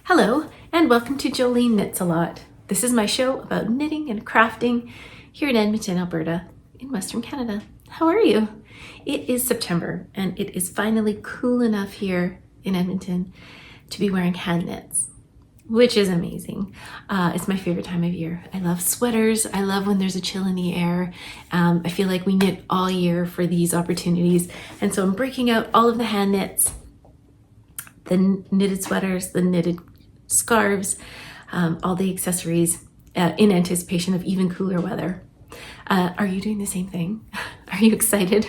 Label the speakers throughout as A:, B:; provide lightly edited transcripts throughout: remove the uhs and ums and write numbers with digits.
A: Hello, and welcome to Jolineknitsalot. This is my show about knitting and crafting here in Edmonton, Alberta, in Western Canada. How are you? It is September, and it is finally cool enough here in Edmonton to be wearing hand knits, which is amazing. It's my favorite time of year. I love sweaters. I love when there's a chill in the air. I feel like we knit all year for these opportunities, and so I'm breaking out all of the hand knits, the knitted sweaters, the knitted scarves, all the accessories in anticipation of even cooler weather. Are you doing the same thing? Are you excited?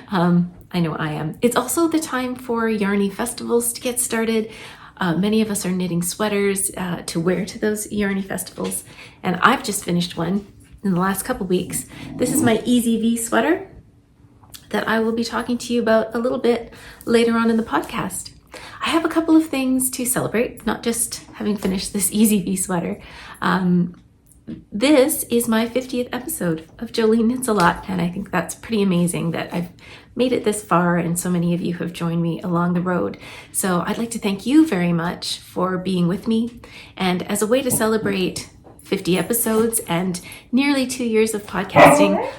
A: I know I am. It's also the time for yarny festivals to get started. Many of us are knitting sweaters to wear to those yarny festivals, and I've just finished one in the last couple weeks. This is my Easy V sweater that I will be talking to you about a little bit later on in the podcast. I have a couple of things to celebrate, not just having finished this Easy V sweater. This is my 50th episode of Jolineknitsalot, and I think that's pretty amazing that I've made it this far and so many of you have joined me along the road. So I'd like to thank you very much for being with me. And as a way to celebrate 50 episodes and nearly 2 years of podcasting,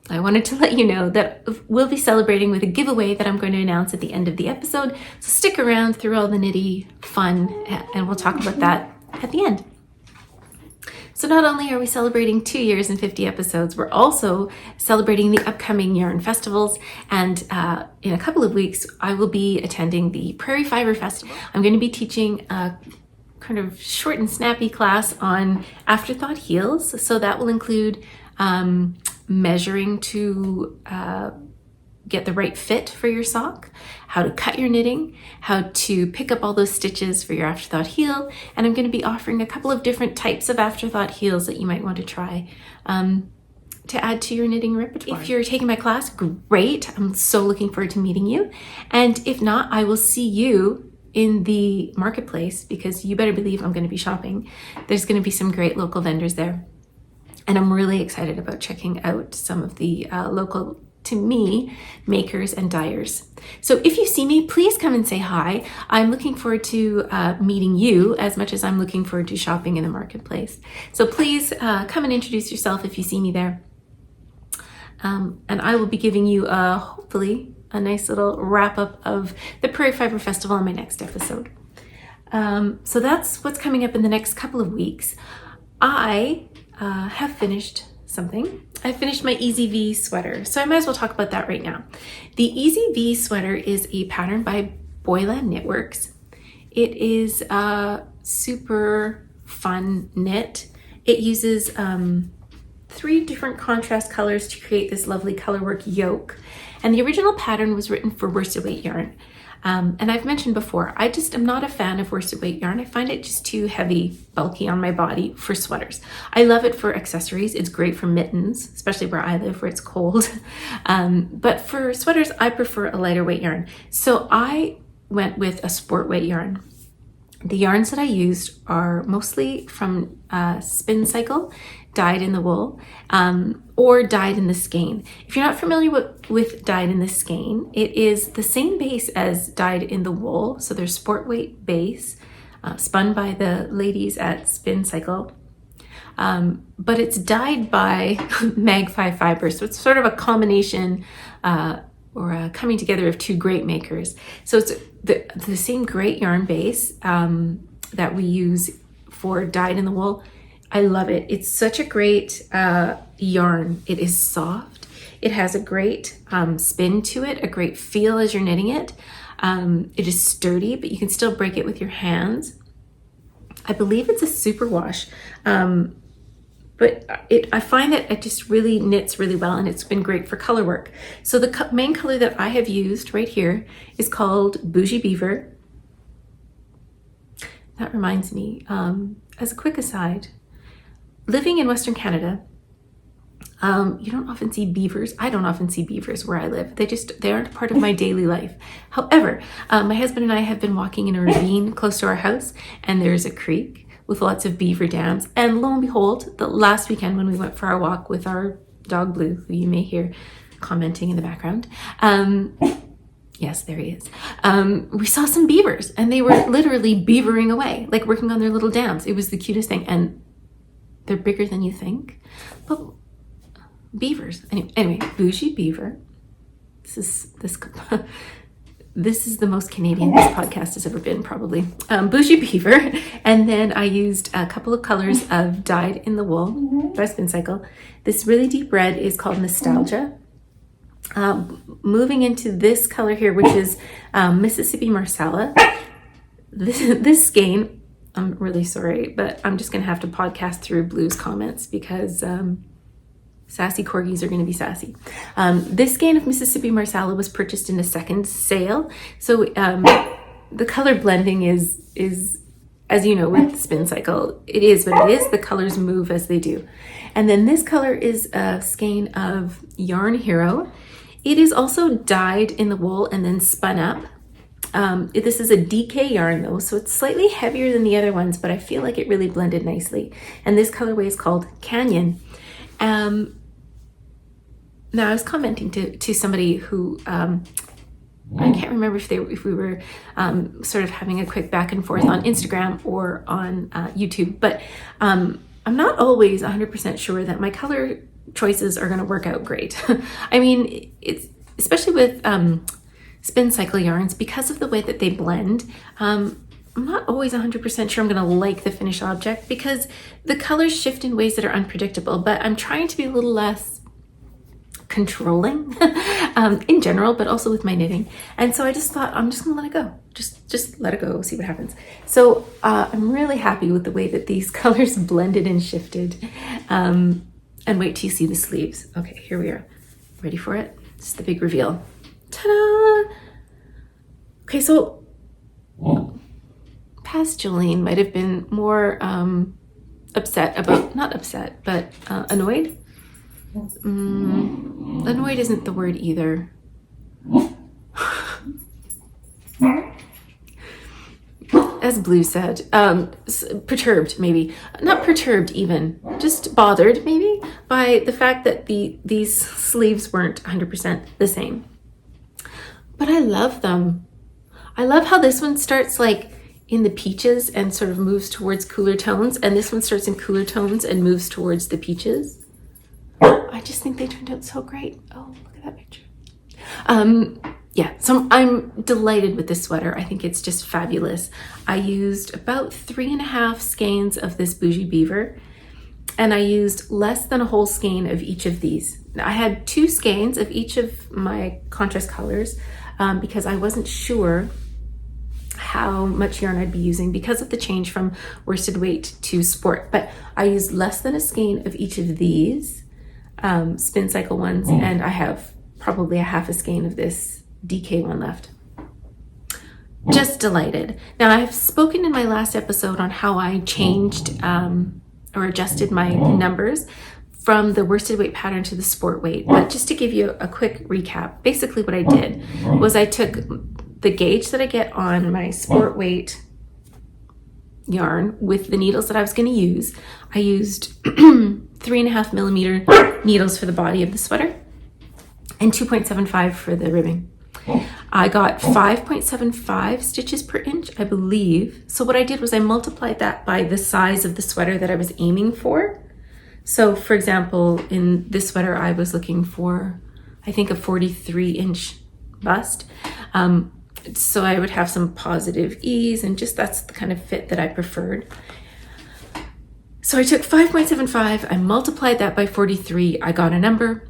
A: I wanted to let you know that we'll be celebrating with a giveaway that I'm going to announce at the end of the episode. So stick around through all the nitty fun, and we'll talk about that at the end. So not only are we celebrating 2 years and 50 episodes, we're also celebrating the upcoming yarn festivals. And in a couple of weeks, I will be attending the Prairie Fiber Festival. I'm going to be teaching a kind of short and snappy class on afterthought heels. So that will include measuring to get the right fit for your sock, how to cut your knitting, how to pick up all those stitches for your afterthought heel, and I'm going to be offering a couple of different types of afterthought heels that you might want to try to add to your knitting repertoire. If you're taking my class, great. I'm so looking forward to meeting you. And if not, I will see you in the marketplace, because you better believe I'm going to be shopping. There's going to be some great local vendors there. And I'm really excited about checking out some of the local, to me, makers and dyers. So if you see me, please come and say hi. I'm looking forward to meeting you as much as I'm looking forward to shopping in the marketplace. So please come and introduce yourself if you see me there. And I will be giving you hopefully a nice little wrap up of the Prairie Fiber Festival in my next episode. So that's what's coming up in the next couple of weeks. I have finished something. I finished my Easy V sweater, so I might as well talk about that right now. The Easy V sweater is a pattern by Boyland Knitworks. It is a super fun knit. It uses 3 different contrast colors to create this lovely colorwork yoke. And the original pattern was written for worsted weight yarn. And I've mentioned before, I just am not a fan of worsted weight yarn. I find it just too heavy, bulky on my body for sweaters. I love it for accessories. It's great for mittens, especially where I live, where it's cold. But for sweaters, I prefer a lighter weight yarn. So I went with a sport weight yarn. The yarns that I used are mostly from Spin Cycle, dyed in the wool, or dyed in the skein. If you're not familiar with dyed in the skein, it is the same base as dyed in the wool. So there's sport weight base, spun by the ladies at Spin Cycle, but it's dyed by Mag 5 Fibers. So it's sort of a combination or a coming together of 2 great makers. So it's the same great yarn base that we use for dyed in the wool. I love it. It's such a great yarn. It is soft. It has a great spin to it, a great feel as you're knitting it. It is sturdy, but you can still break it with your hands. I believe it's a superwash, but I find that it just really knits really well, and it's been great for color work. So the main color that I have used right here is called Bougie Beaver. That reminds me, as a quick aside, living in Western Canada, you don't often see beavers. I don't often see beavers where I live. They aren't part of my daily life. However, my husband and I have been walking in a ravine close to our house, and there's a creek with lots of beaver dams. And lo and behold, the last weekend when we went for our walk with our dog Blue, who you may hear commenting in the background, Yes, there he is. We saw some beavers, and they were literally beavering away, like working on their little dams. It was the cutest thing, and they're bigger than you think. But beavers, anyway, bougie beaver. This is the most Canadian this podcast has ever been, probably. Bougie beaver, and then I used a couple of colors of dyed in the wool by Spin Cycle. This really deep red is called Nostalgia. Moving into this color here, which is Mississippi Marsala. This skein, I'm really sorry, but I'm just going to have to podcast through Blue's comments because sassy corgis are going to be sassy. This skein of Mississippi Marsala was purchased in a second sale. So the color blending is, as you know, with Spin Cycle, it is what it is. The colors move as they do. And then this color is a skein of Yarn Hero. It is also dyed in the wool and then spun up. This is a DK yarn though, so it's slightly heavier than the other ones, but I feel like it really blended nicely. And this colorway is called Canyon. Now I was commenting to somebody who, I can't remember if we were sort of having a quick back and forth on Instagram or on YouTube, but I'm not always 100% sure that my color choices are going to work out great. I mean, it's especially with Spin Cycle yarns, because of the way that they blend, I'm not always 100% sure I'm going to like the finished object because the colors shift in ways that are unpredictable, but I'm trying to be a little less controlling in general, but also with my knitting. And so I just thought, I'm just going to let it go. Just let it go, see what happens. So I'm really happy with the way that these colors blended and shifted. And wait till you see the sleeves. Okay, here we are. Ready for it? This is the big reveal. Ta-da! Okay, so past Joline might have been more upset about, not upset, but annoyed. Annoyed isn't the word either. As Blue said, perturbed maybe. Not perturbed even, just bothered maybe by the fact that these sleeves weren't 100% the same. But I love them. I love how this one starts like in the peaches and sort of moves towards cooler tones, and this one starts in cooler tones and moves towards the peaches. I just think they turned out so great. Oh, look at that picture. Yeah, so I'm delighted with this sweater. I think it's just fabulous. I used about 3.5 skeins of this Bougie Beaver, and I used less than a whole skein of each of these. I had 2 skeins of each of my contrast colors because I wasn't sure how much yarn I'd be using because of the change from worsted weight to sport. But I used less than a skein of each of these Spin Cycle ones, and I have probably a half a skein of this DK one left. Just delighted. Now, I've spoken in my last episode on how I changed or adjusted my numbers from the worsted weight pattern to the sport weight. But just to give you a quick recap, basically what I did was I took the gauge that I get on my sport weight yarn with the needles that I was going to use. I used 3.5 millimeter needles for the body of the sweater and 2.75 for the ribbing. I got 5.75 stitches per inch, I believe. So what I did was I multiplied that by the size of the sweater that I was aiming for. So for example, in this sweater, I was looking for, I think, a 43-inch bust. So I would have some positive ease, and just that's the kind of fit that I preferred. So I took 5.75, I multiplied that by 43, I got a number.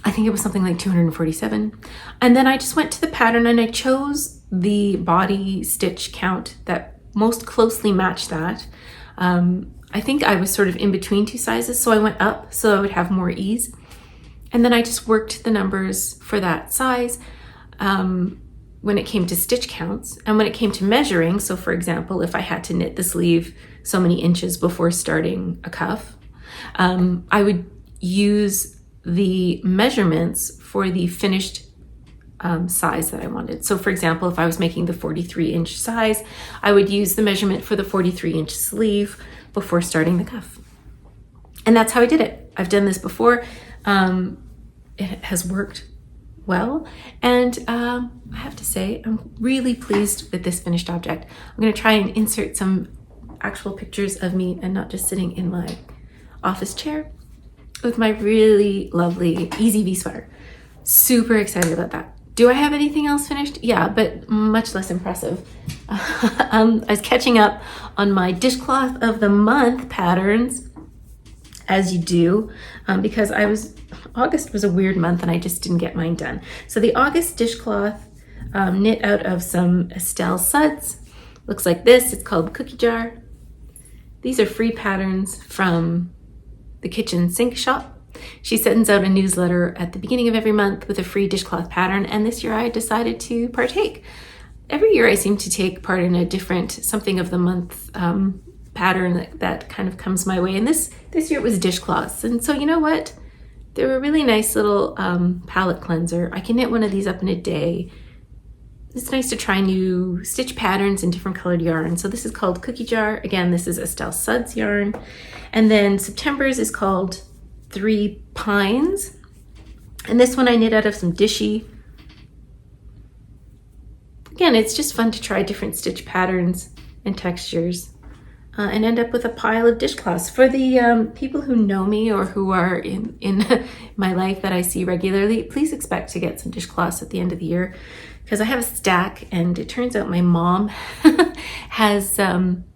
A: I think it was something like 247. And then I just went to the pattern and I chose the body stitch count that most closely matched that. I think I was sort of in between 2 sizes, so I went up so I would have more ease. And then I just worked the numbers for that size when it came to stitch counts. And when it came to measuring, so for example, if I had to knit the sleeve so many inches before starting a cuff, I would use the measurements for the finished size that I wanted. So for example, if I was making the 43-inch size, I would use the measurement for the 43-inch sleeve before starting the cuff. And that's how I did it. I've done this before. It has worked well. And I have to say, I'm really pleased with this finished object. I'm going to try and insert some actual pictures of me and not just sitting in my office chair with my really lovely Easy V sweater. Super excited about that. Do I have anything else finished? Yeah, but much less impressive. I was catching up on my dishcloth of the month patterns, as you do, because August was a weird month and I just didn't get mine done. So the August dishcloth knit out of some Estelle suds. Looks like this. It's called Cookie Jar. These are free patterns from the kitchen sink shop. She sends out a newsletter at the beginning of every month with a free dishcloth pattern, and this year I decided to partake. Every year I seem to take part in a different something of the month pattern that kind of comes my way, and this year it was dishcloths. And so you know what? They were a really nice little palette cleanser. I can knit one of these up in a day. It's nice to try new stitch patterns in different colored yarn. So this is called Cookie Jar. Again, this is Estelle Suds yarn. And then September's is called 3 Pines. And this one I knit out of some Dishy. Again, it's just fun to try different stitch patterns and textures and end up with a pile of dishcloths. For the people who know me or who are in my life that I see regularly, please expect to get some dishcloths at the end of the year, because I have a stack, and it turns out my mom has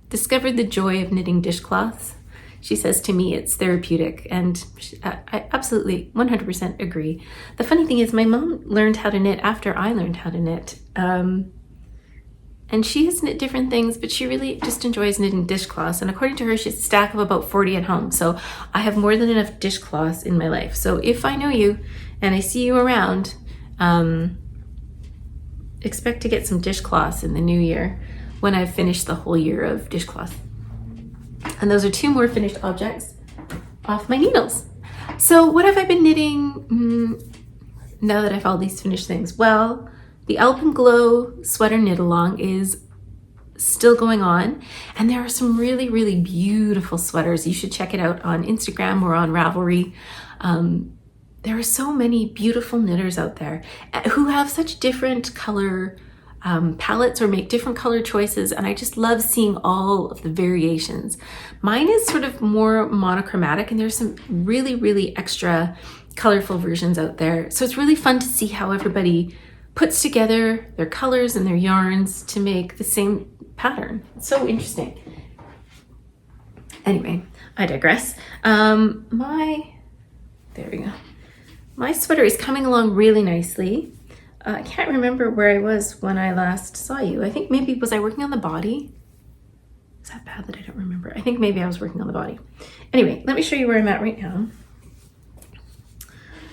A: discovered the joy of knitting dishcloths. She says to me it's therapeutic, and I absolutely 100% agree. The funny thing is my mom learned how to knit after I learned how to knit. And she has knit different things, but she really just enjoys knitting dishcloths. And according to her, she has a stack of about 40 at home. So I have more than enough dishcloths in my life. So if I know you and I see you around, expect to get some dishcloths in the new year when I've finished the whole year of dishcloths. And those are 2 more finished objects off my needles. So what have I been knitting now that I've all these finished things? Well, the Alpenglow sweater knit along is still going on, and there are some really, really beautiful sweaters. You should check it out on Instagram or on Ravelry. There are so many beautiful knitters out there who have such different color palettes or make different color choices, and I just love seeing all of the variations. Mine is sort of more monochromatic, and there's some really, really extra colorful versions out there. So it's really fun to see how everybody puts together their colors and their yarns to make the same pattern. It's so interesting. Anyway, I digress. There we go. My sweater is coming along really nicely. I can't remember where I was when I last saw you. I think maybe, was I working on the body? Is that bad that I don't remember? I think maybe I was working on the body. Anyway, let me show you where I'm at right now.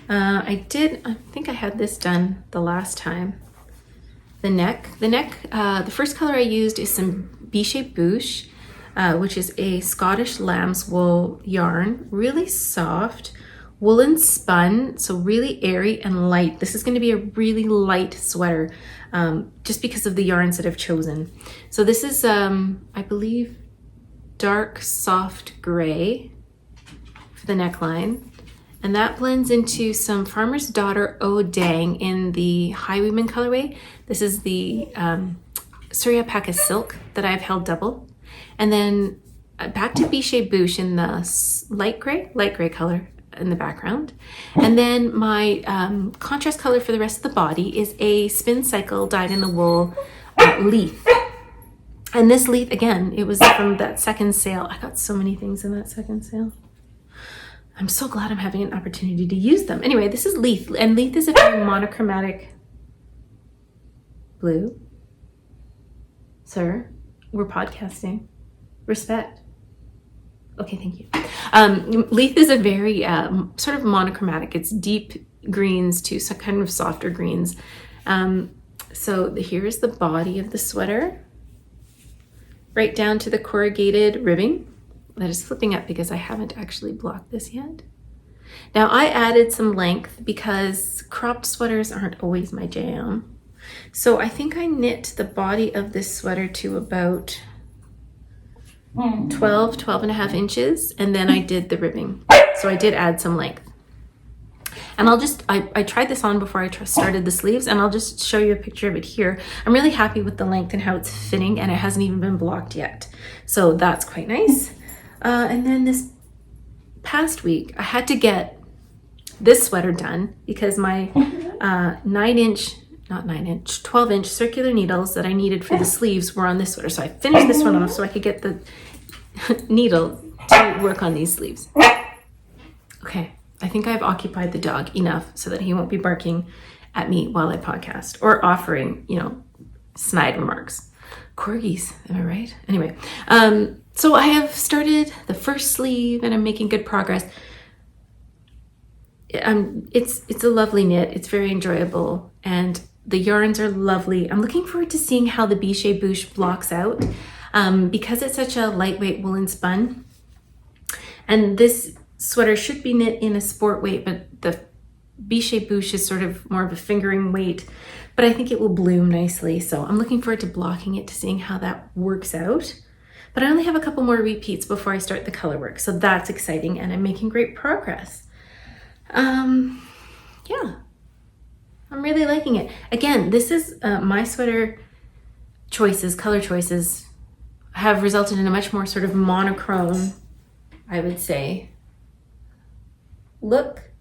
A: I think I had this done the last time. The neck, the first color I used is some B-shaped boosh, which is a Scottish lamb's wool yarn, really soft, woolen spun, so really airy and light. This is going to be a really light sweater, just because of the yarns that I've chosen. So this is, I believe, dark soft gray for the neckline. And that blends into some Farmer's Daughter Eau Dang in the Highwayman colorway. This is the Surya Paka silk that I've held double. And then back to B-shaped boosh in the light gray color in the background. And then my contrast color for the rest of the body is a Spin Cycle dyed in the wool leaf. And this leaf, again, it was from that second sale. I got so many things in that second sale. I'm so glad I'm having an opportunity to use them. Anyway, this is Leith, and Leith is a very monochromatic blue. Sir, we're podcasting. Respect. Okay, thank you. Leith is a very sort of monochromatic. It's deep greens to some kind of softer greens. So here's the body of the sweater, right down to the corrugated ribbing. That is flipping up because I haven't actually blocked this yet. Now I added some length because cropped sweaters aren't always my jam. So I think I knit the body of this sweater to about 12 and a half inches, and then I did the ribbing. So I did add some length. And I tried this on before I started the sleeves, and I'll just show you a picture of it here. I'm really happy with the length and how it's fitting, and it hasn't even been blocked yet. So that's quite nice. And then this past week, I had to get this sweater done because my 12-inch circular needles that I needed for the sleeves were on this sweater. So I finished this one off so I could get the needle to work on these sleeves. Okay, I think I've occupied the dog enough so that he won't be barking at me while I podcast or offering, snide remarks. Corgis, am I right? Anyway, so I have started the first sleeve and I'm making good progress. It's a lovely knit. It's very enjoyable and the yarns are lovely. I'm looking forward to seeing how the Bichet Bouche blocks out because it's such a lightweight woolen spun. And this sweater should be knit in a sport weight, but the Bichet Bouche is sort of more of a fingering weight, but I think it will bloom nicely. So I'm looking forward to blocking it, to seeing how that works out. But I only have a couple more repeats before I start the color work. So that's exciting and I'm making great progress. Yeah, I'm really liking it. Again, this is my sweater choices, color choices have resulted in a much more sort of monochrome, I would say, look,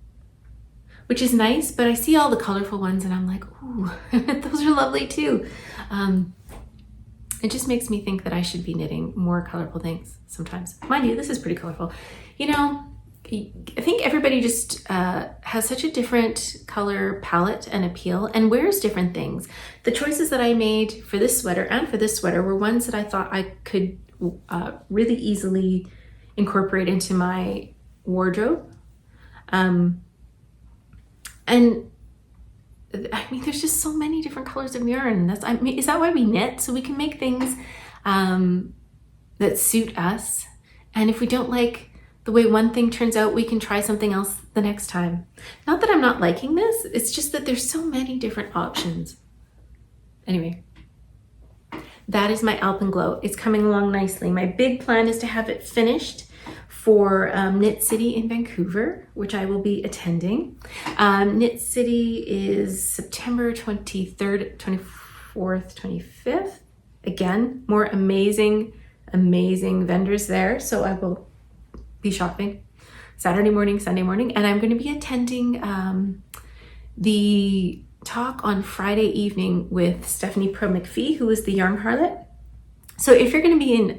A: which is nice, but I see all the colorful ones and I'm like, ooh, those are lovely too. It just makes me think that I should be knitting more colorful things sometimes. Mind you, this is pretty colorful. I think everybody just has such a different color palette and appeal and wears different things. The choices that I made for this sweater and for this sweater were ones that I thought I could really easily incorporate into my wardrobe. And I mean, there's just so many different colors of yarn. Is that why we knit? So we can make things that suit us. And if we don't like the way one thing turns out, we can try something else the next time. Not that I'm not liking this, it's just that there's so many different options. Anyway, that is my Alpenglow. It's coming along nicely. My big plan is to have it finished for Knit City in Vancouver, which I will be attending. Knit City is September 23rd, 24th, 25th. Again, more amazing vendors there. So I will be shopping Saturday morning, Sunday morning, and I'm going to be attending the talk on Friday evening with Stephanie Pro McPhee, who is the Yarn Harlot. So if you're going to be in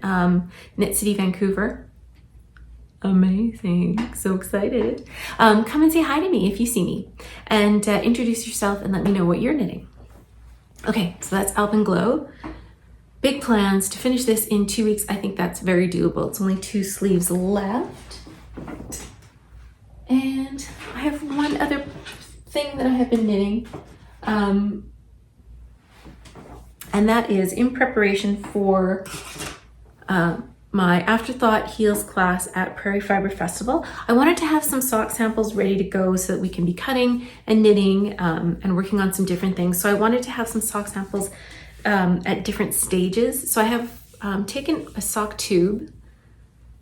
A: Knit City, Vancouver, amazing, so excited. Come and say hi to me if you see me and introduce yourself and let me know what you're knitting. Okay, so that's Alpenglow. Big plans to finish this in 2 weeks. I think that's very doable. It's only 2 sleeves left. And I have one other thing that I have been knitting. And that is in preparation for my Afterthought Heels class at Prairie Fiber Festival. I wanted to have some sock samples ready to go so that we can be cutting and knitting and working on some different things. So I wanted to have some sock samples at different stages. So I have taken a sock tube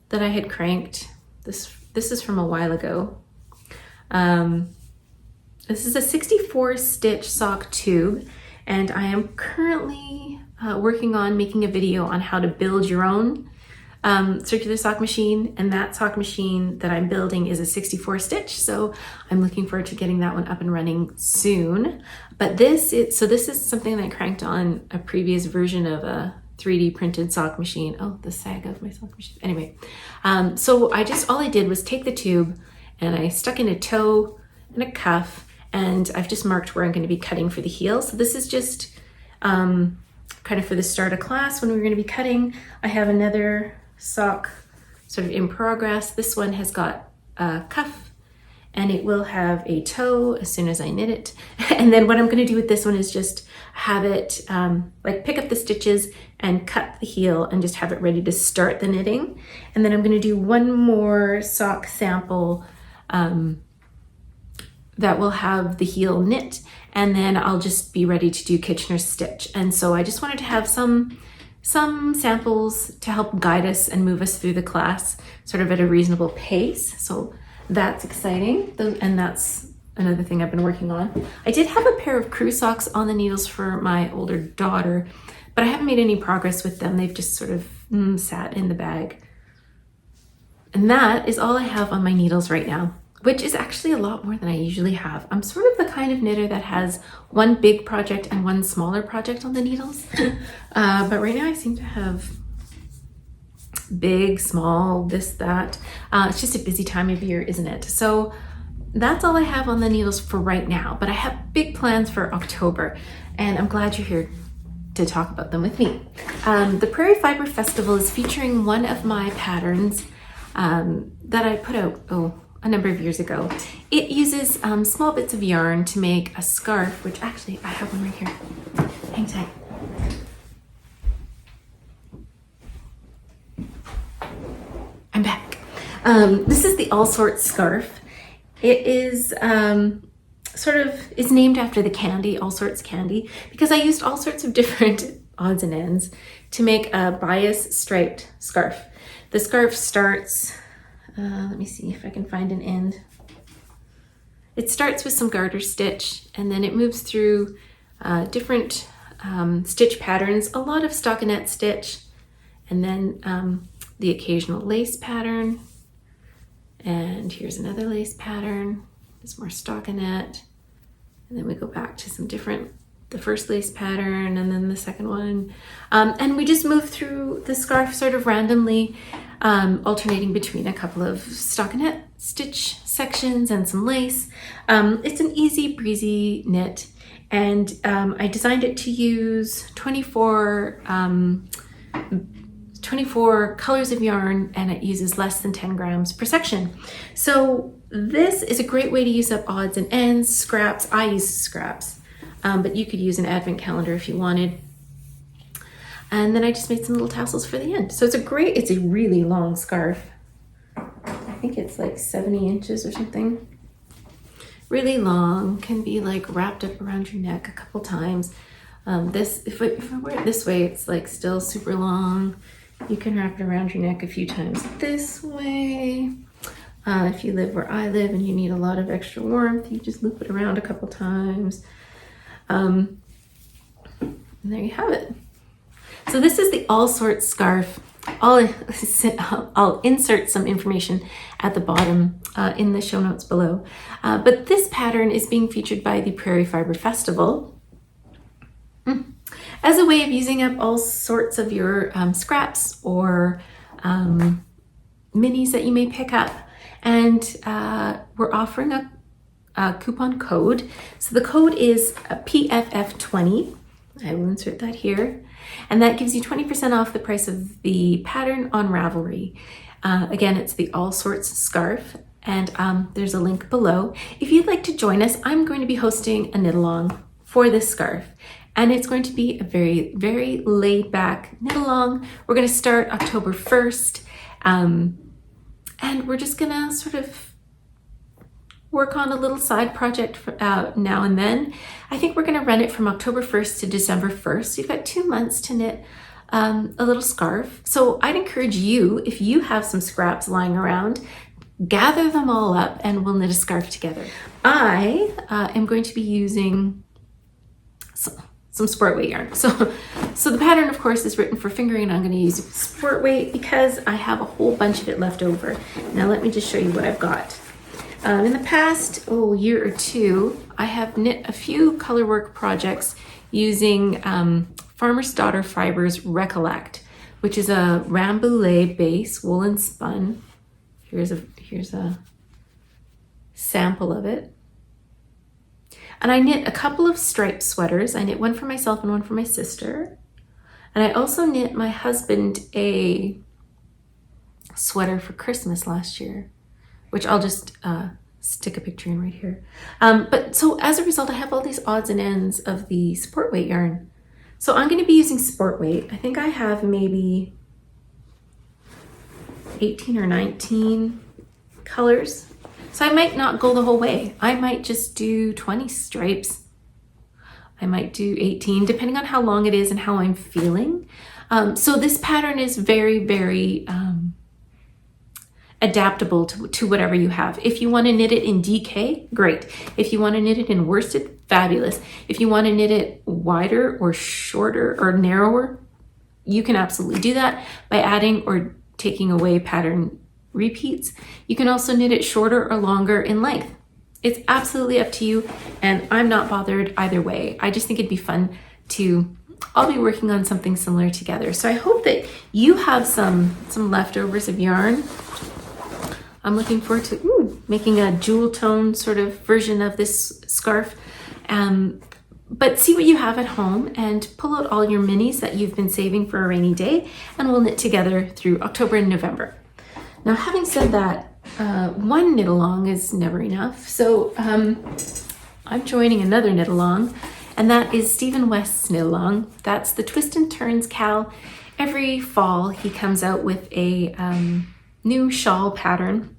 A: that I had cranked. This is from a while ago. This is a 64 stitch sock tube, and I am currently working on making a video on how to build your own circular sock machine, and that sock machine that I'm building is a 64 stitch, so I'm looking forward to getting that one up and running soon. But this is something that I cranked on a previous version of a 3D printed sock machine. Oh, the sag of my sock machine. Anyway, so all I did was take the tube and I stuck in a toe and a cuff, and I've just marked where I'm going to be cutting for the heel. So this is just kind of for the start of class when we're going to be cutting. I have another sock sort of in progress. This one has got a cuff and it will have a toe as soon as I knit it. And then what I'm going to do with this one is just have it like pick up the stitches and cut the heel and just have it ready to start the knitting. And then I'm going to do one more sock sample that will have the heel knit, and then I'll just be ready to do Kitchener's stitch. And so I just wanted to have some samples to help guide us and move us through the class sort of at a reasonable pace. So that's exciting. And that's another thing I've been working on. I did have a pair of crew socks on the needles for my older daughter, but I haven't made any progress with them. They've just sort of sat in the bag. And that is all I have on my needles right now, which is actually a lot more than I usually have. I'm sort of the kind of knitter that has one big project and one smaller project on the needles. But right now I seem to have big, small, this, that. It's just a busy time of year, isn't it? So that's all I have on the needles for right now, but I have big plans for October, and I'm glad you're here to talk about them with me. The Prairie Fiber Festival is featuring one of my patterns that I put out a number of years ago. It uses small bits of yarn to make a scarf, which actually I have one right here. Hang tight. I'm back. This is the All Sorts scarf. It is is named after the candy, All Sorts candy, because I used all sorts of different odds and ends to make a bias striped scarf. The scarf starts, let me see if I can find an end. It starts with some garter stitch, and then it moves through different stitch patterns, a lot of stockinette stitch, and then the occasional lace pattern. And here's another lace pattern. There's more stockinette. And then we go back to some different, the first lace pattern and then the second one. And we just move through the scarf sort of randomly, alternating between a couple of stockinette stitch sections and some lace. It's an easy breezy knit, and I designed it to use 24 colors of yarn, and it uses less than 10 grams per section. So this is a great way to use up odds and ends, scraps. I use scraps, but you could use an advent calendar if you wanted. And then I just made some little tassels for the end. So it's a really long scarf. I think it's like 70 inches or something. Really long, can be like wrapped up around your neck a couple times. If I wear it this way, it's like still super long. You can wrap it around your neck a few times this way. If you live where I live and you need a lot of extra warmth, you just loop it around a couple times. And there you have it. So this is the All Sorts scarf. I'll insert some information at the bottom in the show notes below. But this pattern is being featured by the Prairie Fiber Festival as a way of using up all sorts of your scraps or minis that you may pick up. And we're offering a coupon code. So the code is PFF20. I will insert that here. And that gives you 20% off the price of the pattern on Ravelry. Again, it's the All Sorts scarf, and there's a link below. If you'd like to join us, I'm going to be hosting a knit along for this scarf. And it's going to be a very, very laid back knit along. We're going to start October 1st. And we're just gonna sort of work on a little side project for, now and then. I think we're gonna run it from October 1st to December 1st. So you've got 2 months to knit a little scarf. So I'd encourage you, if you have some scraps lying around, gather them all up and we'll knit a scarf together. I am going to be using some sport weight yarn. So the pattern, of course, is written for fingering, and I'm going to use sport weight because I have a whole bunch of it left over. Now let me just show you what I've got. In the past year or two, I have knit a few colorwork projects using Farmer's Daughter Fibers Recollect, which is a Rambouillet base woolen spun. Here's a sample of it. And I knit a couple of striped sweaters. I knit one for myself and one for my sister. And I also knit my husband a sweater for Christmas last year, which I'll just stick a picture in right here. But so as a result, I have all these odds and ends of the sport weight yarn. So I'm going to be using sport weight. I think I have maybe 18 or 19 colors. So I might not go the whole way. I might just do 20 stripes. I might do 18, depending on how long it is and how I'm feeling. So this pattern is very, very adaptable to whatever you have. If you want to knit it in DK, great. If you want to knit it in worsted, fabulous. If you want to knit it wider or shorter or narrower, you can absolutely do that by adding or taking away pattern repeats. You can also knit it shorter or longer in length. It's absolutely up to you, and I'm not bothered either way. I just think it'd be fun to all be working on something similar together. So I hope that you have some leftovers of yarn. I'm looking forward to making a jewel tone sort of version of this scarf. But see what you have at home and pull out all your minis that you've been saving for a rainy day, and we'll knit together through October and November. Now, having said that, one knit along is never enough. So I'm joining another knit along, and that is Stephen West's knit along. That's the Twist and Turns Cal. Every fall he comes out with a new shawl pattern.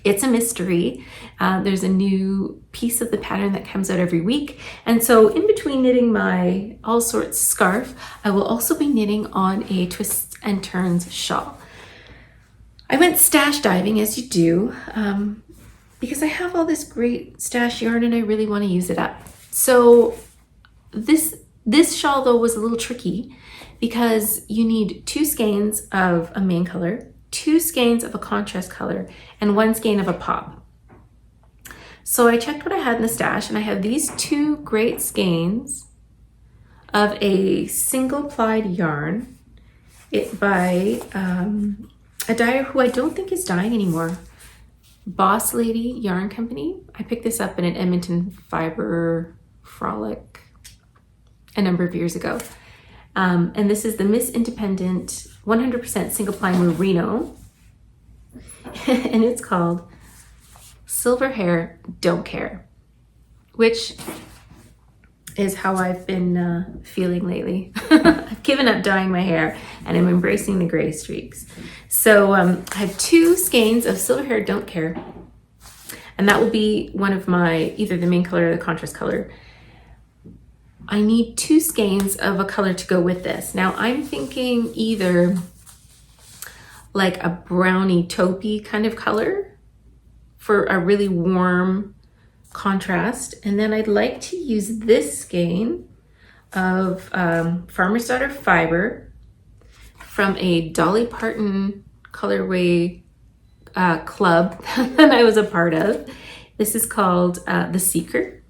A: It's a mystery. There's a new piece of the pattern that comes out every week. And so in between knitting my all sorts scarf, I will also be knitting on a Twist and Turns shawl. I went stash diving, as you do, because I have all this great stash yarn and I really want to use it up. So this shawl though was a little tricky because you need 2 skeins of a main color, 2 skeins of a contrast color, and 1 skein of a pop. So I checked what I had in the stash, and I have these 2 great skeins of a single plied yarn. It by a dyer who I don't think is dyeing anymore, Boss Lady Yarn Company. I picked this up in an Edmonton Fiber Frolic a number of years ago. And this is the Miss Independent 100% single ply merino. And it's called Silver Hair Don't Care, which is how I've been feeling lately. I've given up dyeing my hair and I'm embracing the gray streaks. So I have 2 skeins of Silver Hair Don't Care, and that will be one of my, either the main color or the contrast color. I need 2 skeins of a color to go with this. Now I'm thinking either like a brownie taupey kind of color for a really warm contrast. And then I'd like to use this skein of Farmer's Daughter fiber from a Dolly Parton colorway club that I was a part of. This is called The Seeker.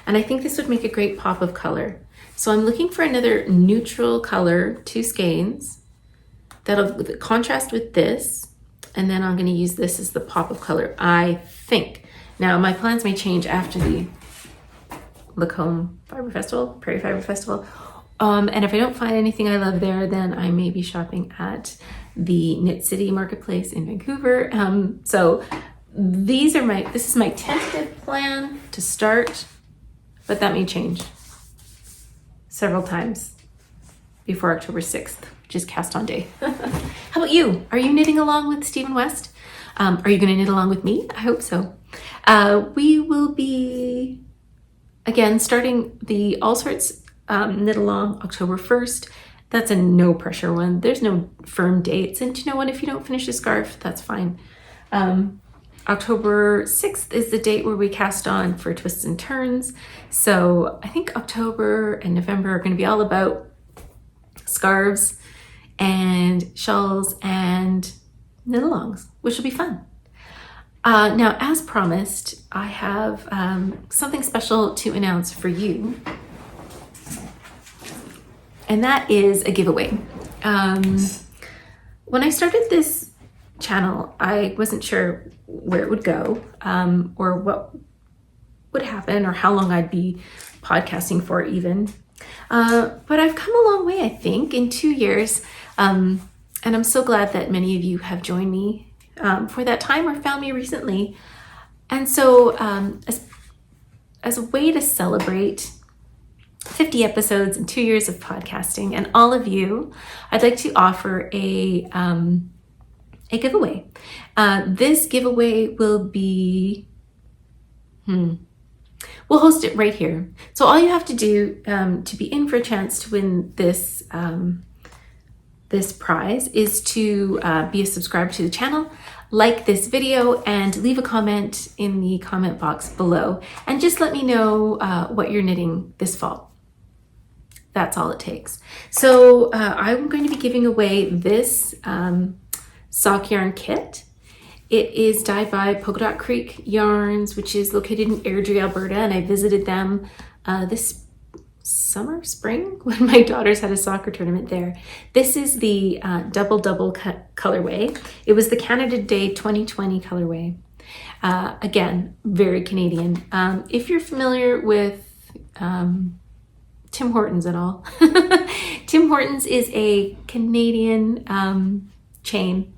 A: And I think this would make a great pop of color. So I'm looking for another neutral color, 2 skeins, that'll contrast with this. And then I'm gonna use this as the pop of color, I think. Now my plans may change after the Lacombe Fiber Festival, Prairie Fiber Festival. And if I don't find anything I love there, then I may be shopping at the Knit City Marketplace in Vancouver. So this is my tentative plan to start, but that may change several times before October 6th, which is cast on day. How about you? Are you knitting along with Stephen West? Are you gonna knit along with me? I hope so. We will be, again, starting the All Sorts knit along October 1st. That's a no pressure one. There's no firm dates. And you know what? If you don't finish the scarf, that's fine. October 6th is the date where we cast on for Twists and Turns. So I think October and November are going to be all about scarves and shawls and knit-alongs, which will be fun. Now, as promised, I have something special to announce for you, and that is a giveaway. When I started this channel, I wasn't sure where it would go, or what would happen, or how long I'd be podcasting for even. But I've come a long way, I think, in 2 years. And I'm so glad that many of you have joined me for that time or found me recently. And so as a way to celebrate 50 episodes and 2 years of podcasting and all of you, I'd like to offer a giveaway. This giveaway will be, we'll host it right here. So all you have to do to be in for a chance to win this this prize is to be a subscriber to the channel, like this video, and leave a comment in the comment box below. And just let me know what you're knitting this fall. That's all it takes. So I'm going to be giving away this sock yarn kit. It is dyed by Polka Dot Creek Yarns, which is located in Airdrie, Alberta, and I visited them this spring, when my daughters had a soccer tournament there. This is the double colorway. It was the Canada Day 2020 colorway. Again, very Canadian. If you're familiar with Tim Hortons at all, Tim Hortons is a Canadian chain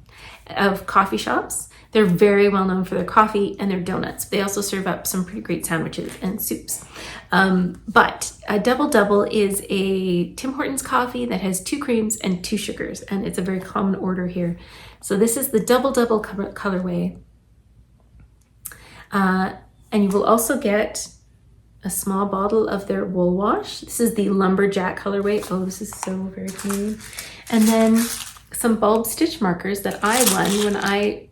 A: of coffee shops. They're very well known for their coffee and their donuts. They also serve up some pretty great sandwiches and soups. But a double is a Tim Hortons coffee that has 2 creams and 2 sugars, and it's a very common order here. So this is the double colorway. And you will also get a small bottle of their wool wash. This is the lumberjack colorway. Oh, this is so very Canadian. And then some bulb stitch markers that I won when I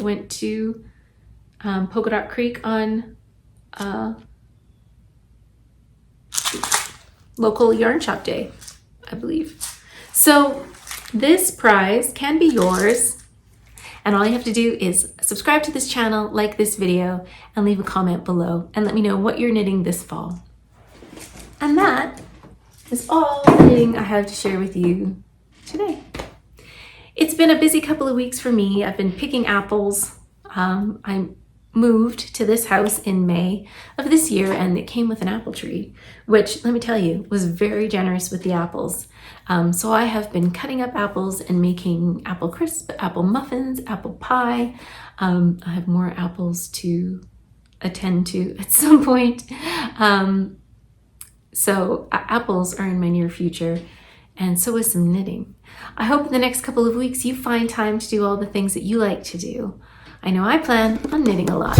A: went to Polka Dot Creek on local yarn shop day, I believe. So this prize can be yours, and all you have to do is subscribe to this channel, like this video, and leave a comment below and let me know what you're knitting this fall. And that is all the knitting I have to share with you today. It's been a busy couple of weeks for me. I've been picking apples. I moved to this house in May of this year, and it came with an apple tree, which, let me tell you, was very generous with the apples. So I have been cutting up apples and making apple crisp, apple muffins, apple pie. I have more apples to attend to at some point. So apples are in my near future, and so is some knitting. I hope in the next couple of weeks you find time to do all the things that you like to do. I know I plan on knitting a lot.